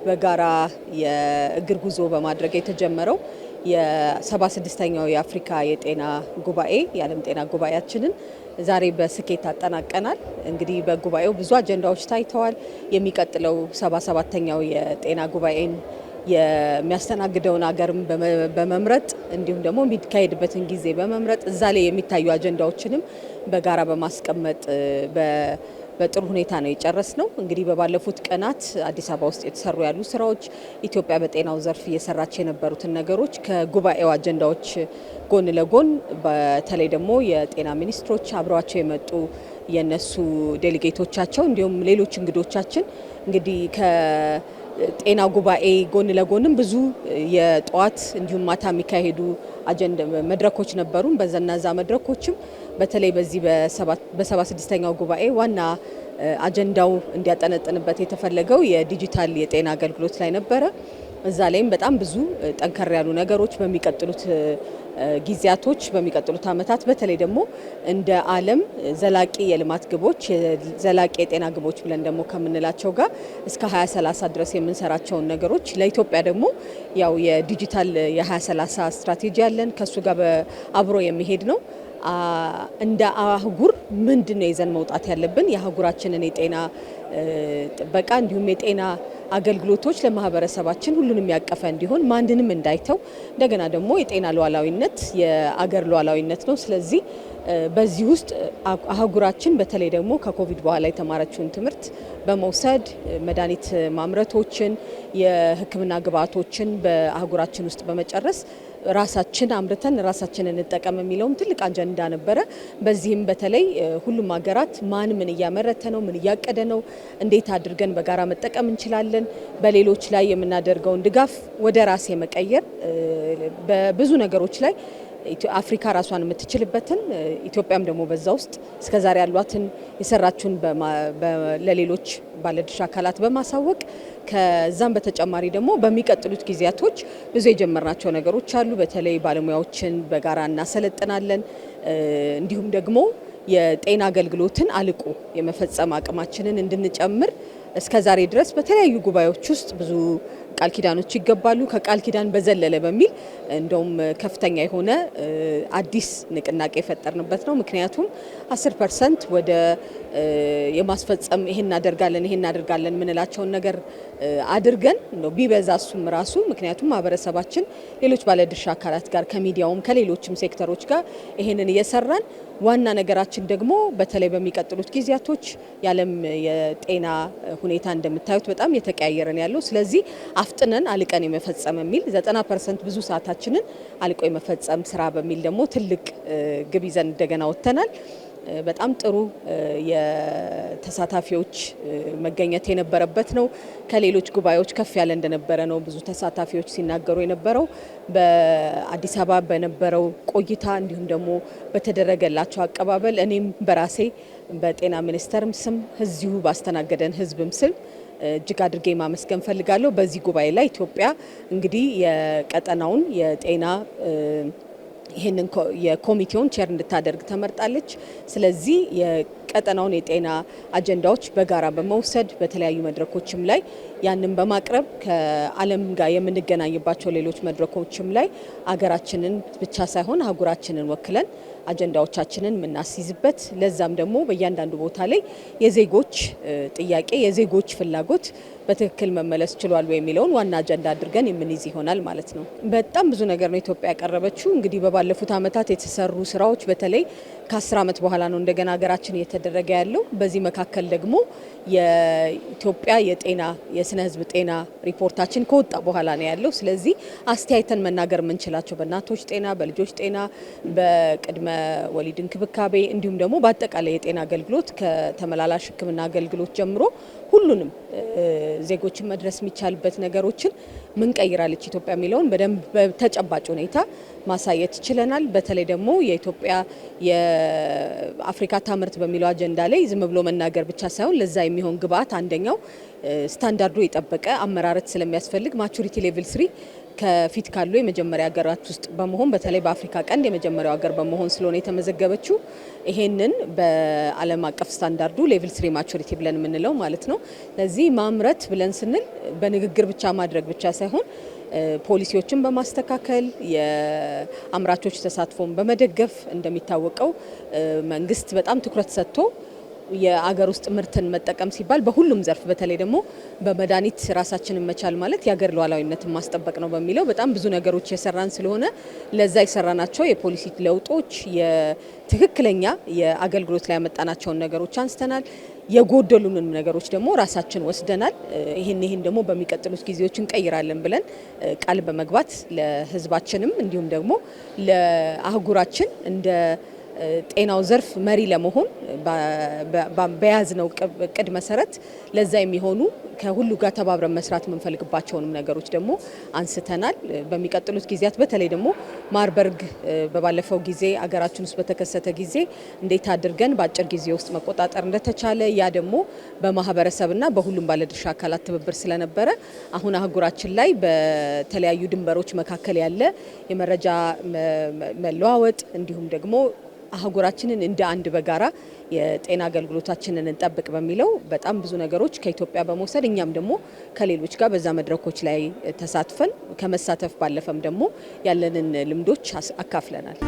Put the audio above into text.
በጋራ የእግር ጉዞ በማድረግ የተጀመረው የ76ኛው የአፍሪካ የጤና ጉባኤ የዓለም ጤና ጉባኤያችንን ዛሬ በስኬት አጠናቀናል። እንግዲህ በጉባኤው ብዙ አጀንዳዎች ታይተዋል። የሚቀጥለው 77ኛው የጤና ጉባኤን የሚያስተናግደውን ሀገርም በመምረጥ እንዲሁም ደግሞ የሚካሄድበትን ጊዜ በመምረጥ እዛ ላይ የሚታዩ አጀንዳዎችንም በጋራ በማስቀመጥ በጥሩ ሁኔታ ነው የጨረስነው። እንግዲህ በባለፉት ቀናት አዲስ አበባ ውስጥ የተሰሩ ያሉ ስራዎች ኢትዮጵያ በጤናው ዘርፍ እየሰራች የነበሩትን ነገሮች ከጉባኤው አጀንዳዎች ጎን ለጎን በተለይ ደግሞ የጤና ሚኒስትሮች አብረዋቸው የመጡ የነሱ ዴሌጌቶቻቸው እንዲሁም ሌሎች እንግዶቻችን እንግዲህ ጤና ጉባኤ ጎን ለጎንም ብዙ የጠዋት እንዲሁም ማታ የሚካሄዱ መድረኮች ነበሩ። በዛናዛ መድረኮችም በተለይ በዚህ በ76ኛው ጉባኤ ዋና አጀንዳው እንዲያጠነጥንበት የተፈለገው የዲጂታል የጤና አገልግሎት ላይ ነበረ። እዛ ላይም በጣም ብዙ ጠንከር ያሉ ነገሮች በሚቀጥሉት ጊዜያቶች በሚቀጥሉት ዓመታት በተለይ ደግሞ እንደ ዓለም ዘላቂ የልማት ግቦች ዘላቂ የጤና ግቦች ብለን ደግሞ ከምንላቸው ጋር እስከ 2030 ድረስ የምንሰራቸውን ነገሮች ለኢትዮጵያ ደግሞ ያው የዲጂታል የ2030 ስትራቴጂ ያለን ከሱ ጋር አብሮ የሚሄድ ነው። እንደ አህጉር ምንድነው ይዘን መውጣት ያለብን የአህጉራችንን የጤና ጥበቃ እንዲሁም የጤና አገልግሎቶች ለማህበረሰባችን ሁሉንም ያቀፈ እንዲሆን ማንንም እንዳይተው እንደገና ደግሞ የጤና ሉዓላዊነት የአገር ሉዓላዊነት ነው። ስለዚህ በዚህ ውስጥ አህጉራችን በተለይ ደግሞ ከኮቪድ በኋላ የተማረችውን ትምህርት በመውሰድ መድኃኒት ማምረቶችን የሕክምና ግብዓቶችን በአህጉራችን ውስጥ በመጨረስ ራሳችን አምርተን ራሳችንን እንጠቀም የሚለውም ትልቅ አጀንዳ ነበረ። በዚህም በተለይ ሁሉም ሀገራት ማን ምን እያመረተ ነው፣ ምን እያቀደ ነው፣ እንዴት አድርገን በጋራ መጠቀም እንችላለን፣ በሌሎች ላይ የምናደርገውን ድጋፍ ወደ ራስ የመቀየር በብዙ ነገሮች ላይ አፍሪካ ራሷን የምትችልበትን ኢትዮጵያም ደግሞ በዛ ውስጥ እስከዛሬ ያሏትን የሰራችውን ለሌሎች ባለድርሻ አካላት በማሳወቅ ከዛም በተጨማሪ ደግሞ በሚቀጥሉት ጊዜያቶች ብዙ የጀመርናቸው ነገሮች አሉ። በተለይ ባለሙያዎችን በጋራ እናሰለጥናለን። እንዲሁም ደግሞ የጤና አገልግሎትን አልቆ የመፈጸም አቅማችንን እንድንጨምር እስከዛሬ ድረስ በተለያዩ ጉባኤዎች ውስጥ ብዙ ቃል ኪዳኖች ይገባሉ። ከቃል ኪዳን በዘለለ በሚል እንደውም ከፍተኛ የሆነ አዲስ ንቅናቄ የፈጠርንበት ነው። ምክንያቱም 10% ወደ የማስፈጸም ይሄን እናደርጋለን ምንላቸውን ነገር አድርገን ነው ቢበዛ እሱም ራሱ ምክንያቱም ማህበረሰባችን ሌሎች ባለድርሻ አካላት ጋር ከሚዲያውም ከሌሎችም ሴክተሮች ጋር ይሄንን እየሰራን ዋና ነገራችን ደግሞ በተለይ በሚቀጥሉት ጊዜያቶች የዓለም የጤና ሁኔታ እንደምታዩት በጣም የተቀያየረ ነው ያለው። ስለዚህ አፍጥነን አልቀን የመፈጸም የሚል 90% ብዙ ሰዓታችንን አልቆ የመፈጸም ስራ በሚል ደግሞ ትልቅ ግብ ይዘን እንደገና ወጥተናል። በጣም ጥሩ የተሳታፊዎች መገኘት የነበረበት ነው። ከሌሎች ጉባኤዎች ከፍ ያለ እንደነበረ ነው ብዙ ተሳታፊዎች ሲናገሩ የነበረው። በአዲስ አበባ በነበረው ቆይታ እንዲሁም ደግሞ በተደረገላቸው አቀባበል እኔም በራሴ በጤና ሚኒስቴርም ስም እዚሁ ባስተናገደን ህዝብም ስም እጅግ አድርጌ ማመስገን ፈልጋለሁ። በዚህ ጉባኤ ላይ ኢትዮጵያ እንግዲህ የቀጠናውን የጤና ይሄንን የኮሚቴውን ቼር እንድታደርግ ተመርጣለች። ስለዚህ የቀጠናውን የጤና አጀንዳዎች በጋራ በመውሰድ በተለያዩ መድረኮችም ላይ ያንን በማቅረብ ከዓለም ጋር የምንገናኝባቸው ሌሎች መድረኮችም ላይ አገራችንን ብቻ ሳይሆን አህጉራችንን ወክለን አጀንዳዎቻችንን የምናስይዝበት ለዛም ደግሞ በእያንዳንዱ ቦታ ላይ የዜጎች ጥያቄ የዜጎች ፍላጎት በትክክል መመለስ ችሏል የሚለውን ዋና አጀንዳ አድርገን የምንይዝ ይሆናል ማለት ነው። በጣም ብዙ ነገር ነው ኢትዮጵያ ያቀረበችው። እንግዲህ በባለፉት ዓመታት የተሰሩ ስራዎች በተለይ ከ10 ዓመት በኋላ ነው እንደገና ሀገራችን እየተደረገ ያለው። በዚህ መካከል ደግሞ የኢትዮጵያ የስነ ህዝብ ጤና ሪፖርታችን ከወጣ በኋላ ነው ያለው። ስለዚህ አስተያየተን መናገር የምንችላቸው በእናቶች ጤና፣ በልጆች ጤና፣ በቅድመ ወሊድ እንክብካቤ እንዲሁም ደግሞ በአጠቃላይ የጤና አገልግሎት ከተመላላሽ ሕክምና አገልግሎት ጀምሮ ሁሉንም ዜጎችን መድረስ የሚቻልበት ነገሮችን ምን ቀይራለች ኢትዮጵያ የሚለውን በደንብ በተጨባጭ ሁኔታ ማሳየት ችለናል። በተለይ ደግሞ የኢትዮጵያ የአፍሪካ ታምርት በሚለው አጀንዳ ላይ ዝም ብሎ መናገር ብቻ ሳይሆን ለዛ የሚሆን ግብአት አንደኛው ስታንዳርዱ የጠበቀ አመራረት ስለሚያስፈልግ ማቹሪቲ ሌቭል 3 ከፊት ካሉ የመጀመሪያ ሀገራት ውስጥ በመሆን በተለይ በአፍሪካ ቀንድ የመጀመሪያው ሀገር በመሆን ስለሆነ የተመዘገበችው ይሄንን በዓለም አቀፍ ስታንዳርዱ ሌቭል 3 ማቹሪቲ ብለን የምንለው ማለት ነው። ለዚህ ማምረት ብለን ስንል በንግግር ብቻ ማድረግ ብቻ ሳይሆን ፖሊሲዎችን በማስተካከል የአምራቾች ተሳትፎን በመደገፍ እንደሚታወቀው መንግስት በጣም ትኩረት ሰጥቶ የአገር ውስጥ ምርትን መጠቀም ሲባል በሁሉም ዘርፍ በተለይ ደግሞ በመድኃኒት ራሳችንን መቻል ማለት የሀገር ሉዓላዊነትን ማስጠበቅ ነው በሚለው በጣም ብዙ ነገሮች የሰራን ስለሆነ ለዛ የሰራናቸው የፖሊሲ ለውጦች የትክክለኛ የአገልግሎት ላይ ያመጣናቸውን ነገሮች አንስተናል። የጎደሉንን ነገሮች ደግሞ ራሳችን ወስደናል። ይሄን ደግሞ በሚቀጥሉት ጊዜዎች እንቀይራለን ብለን ቃል በመግባት ለህዝባችንም እንዲሁም ደግሞ ለአህጉራችን እንደ ጤናው ዘርፍ መሪ ለመሆን በያዝነው እቅድ መሰረት ለዛ የሚሆኑ ከሁሉ ጋር ተባብረን መስራት የምንፈልግባቸውንም ነገሮች ደግሞ አንስተናል። በሚቀጥሉት ጊዜያት በተለይ ደግሞ ማርበርግ በባለፈው ጊዜ አገራችን ውስጥ በተከሰተ ጊዜ እንዴት አድርገን በአጭር ጊዜ ውስጥ መቆጣጠር እንደተቻለ ያ ደግሞ በማህበረሰብና በሁሉም ባለድርሻ አካላት ትብብር ስለነበረ አሁን አህጉራችን ላይ በተለያዩ ድንበሮች መካከል ያለ የመረጃ መለዋወጥ እንዲሁም ደግሞ አህጉራችንን እንደ አንድ በጋራ የጤና አገልግሎታችንን እንጠብቅ በሚለው በጣም ብዙ ነገሮች ከኢትዮጵያ በመውሰድ እኛም ደግሞ ከሌሎች ጋር በዛ መድረኮች ላይ ተሳትፈን ከመሳተፍ ባለፈም ደግሞ ያለንን ልምዶች አካፍለናል።